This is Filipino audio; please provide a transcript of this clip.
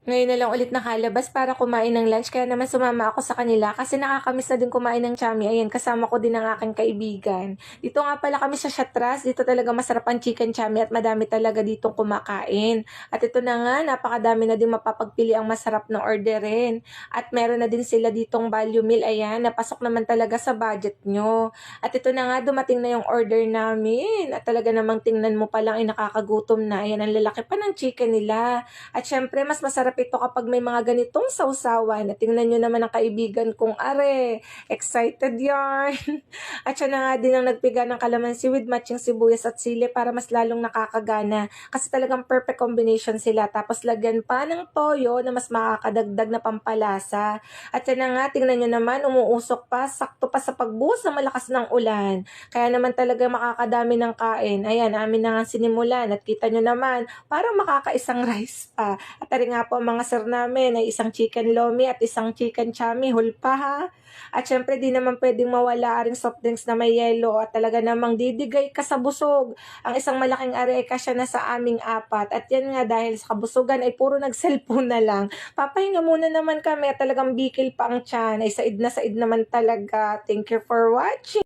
Ngayon na lang ulit nakalabas para kumain ng lunch kaya naman sumama ako sa kanila kasi nakakamiss na din kumain ng chami. Ayan, kasama ko din ang aking kaibigan. Dito nga pala kami sa Shatras. Dito talaga masarap ang chicken chami at madami talaga ditong kumakain. At ito na nga, napakadami na din mapapagpili ang masarap na orderin. At meron na din sila ditong value meal. Ayan, napasok naman talaga sa budget nyo. At ito na nga, dumating na yung order namin. At talaga namang tingnan mo pa lang ay nakakagutom na. Ayan, ang lalaki pa ng chicken nila. At syempre, mas masarap ito kapag may mga ganitong sausawan. At tingnan nyo naman ang kaibigan kong are. Excited yarn. At siya na nga din ang nagpiga ng kalamansi with matching sibuyas at sili para mas lalong nakakagana. Kasi talagang perfect combination sila. Tapos lagyan pa ng toyo na mas makakadagdag na pampalasa. At yan na nga, tingnan nyo naman, umuusok pa, sakto pa sa pagbuhos ng malakas ng ulan. Kaya naman talaga makakadami ng kain. Ayan, amin na nga sinimulan. At kita nyo naman, parang makakaisang rice pa. At tari nga po ang mga sir namin ay isang chicken lomi at isang chicken chami, hulpa ha. At syempre di naman pwedeng mawala ring soft drinks na may yelo at talaga namang didigay ka sa busog. Ang isang malaking are ay kasya na sa aming apat. At yan nga dahil sa kabusugan ay puro nag-cellphone na lang. Papahinga muna naman kami at talagang bikil pa ang tiyan. Ay said na said naman talaga. Thank you for watching.